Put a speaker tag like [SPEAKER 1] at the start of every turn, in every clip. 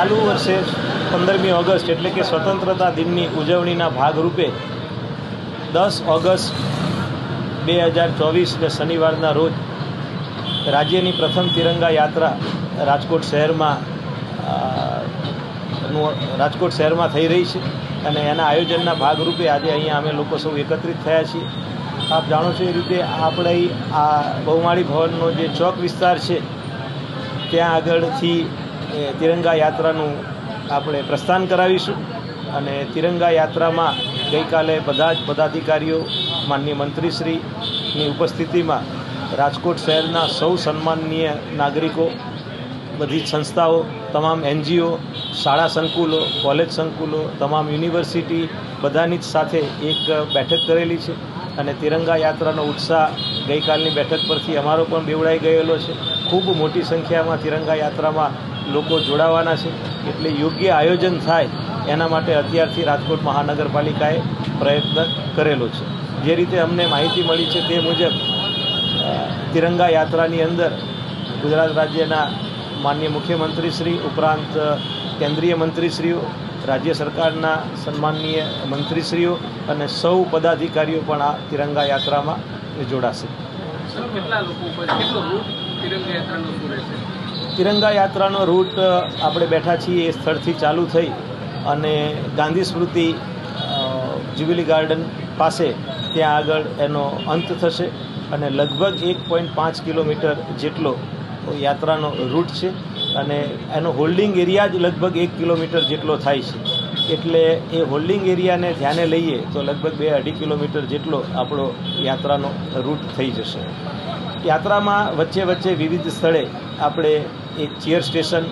[SPEAKER 1] ચાલુ વર્ષે 15મી ઓગસ્ટ એટલે કે સ્વતંત્રતા દિનની ઉજવણીના ભાગરૂપે 10 ઓગસ્ટ 2024 શનિવારના રોજ રાજ્યની પ્રથમ તિરંગા યાત્રા રાજકોટ શહેરમાં થઈ રહી છે અને એના આયોજનના ભાગરૂપે આજે અહીંયા અમે લોકો સૌ એકત્રિત થયા છીએ. આપ જાણો છો એ રીતે આપણે આ બહુમાળી ભવનનો જે ચોક વિસ્તાર છે ત્યાં આગળથી તિરંગા યાત્રાનું આપણે પ્રસ્થાન કરાવીશું અને તિરંગા યાત્રામાં ગઈકાલે બધા જ પદાધિકારીઓ માનનીય મંત્રીશ્રીની ઉપસ્થિતિમાં રાજકોટ શહેરના સૌ સન્માનનીય નાગરિકો, બધી જ સંસ્થાઓ, તમામ NGO, શાળા સંકુલો, કોલેજ સંકુલો, તમામ યુનિવર્સિટી બધાની જ સાથે એક બેઠક કરેલી છે અને તિરંગા યાત્રાનો ઉત્સાહ ગઈકાલની બેઠક પરથી અમારો પણ બેવડાઈ ગયેલો છે. ખૂબ મોટી સંખ્યામાં તિરંગા યાત્રામાં લોકો જોડાવાના છે એટલે યોગ્ય આયોજન થાય એના માટે અત્યારથી રાજકોટ મહાનગરપાલિકાએ પ્રયત્ન કરેલો છે. જે રીતે અમને માહિતી મળી છે તે મુજબ તિરંગા યાત્રાની અંદર ગુજરાત રાજ્યના માનનીય મુખ્યમંત્રીશ્રી ઉપરાંત કેન્દ્રીય મંત્રીશ્રીઓ, રાજ્ય સરકારના સન્માનનીય મંત્રીશ્રીઓ અને સૌ પદાધિકારીઓ પણ આ તિરંગા યાત્રામાં જોડાશે. તિરંગા યાત્રાનો રૂટ આપણે બેઠા છીએ એ સ્થળથી ચાલુ થઈ અને ગાંધી સ્મૃતિ જ્યુબિલી ગાર્ડન પાસે ત્યાં આગળ એનો અંત થશે અને લગભગ 1.5 કિલોમીટર જેટલો યાત્રાનો રૂટ છે અને એનો હોલ્ડિંગ એરિયા જ લગભગ 1 કિલોમીટર જેટલો થાય છે. એટલે એ હોલ્ડિંગ એરિયાને ધ્યાને લઈએ તો લગભગ 2-2.5 કિલોમીટર જેટલો આપણો યાત્રાનો રૂટ થઈ જશે. યાત્રામાં વચ્ચે વચ્ચે વિવિધ સ્થળે આપણે એક ચેર સ્ટેશન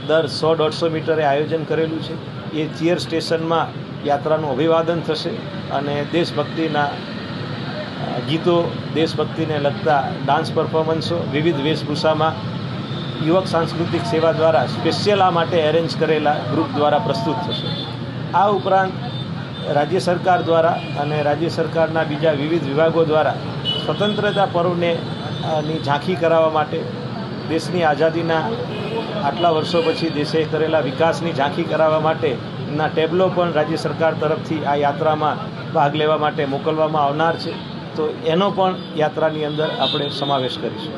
[SPEAKER 1] દર 100-150 મીટરે આયોજન કરેલું છે. એ ચેર સ્ટેશનમાં યાત્રાનું અભિવાદન થશે અને દેશભક્તિના ગીતો, દેશભક્તિને લગતા ડાન્સ પરફોર્મન્સો વિવિધ વેશભૂષામાં યુવક સાંસ્કૃતિક સેવા દ્વારા સ્પેશિયલ આ માટે એરેન્જ કરેલા ગ્રુપ દ્વારા પ્રસ્તુત થશે. આ ઉપરાંત રાજ્ય સરકાર દ્વારા અને રાજ્ય સરકારના બીજા વિવિધ વિભાગો દ્વારા સ્વતંત્રતા પર્વની ઝાંખી કરાવવા માટે, દેશની આઝાદીના આટલા વર્ષો પછી દેશે કરેલા વિકાસની ઝાંખી કરાવવા માટેના ટેબ્લો પણ રાજ્ય સરકાર તરફથી આ યાત્રામાં ભાગ લેવા માટે મોકલવામાં આવનાર છે. તો એનો પણ યાત્રાની અંદર આપણે સમાવેશ કરીશું.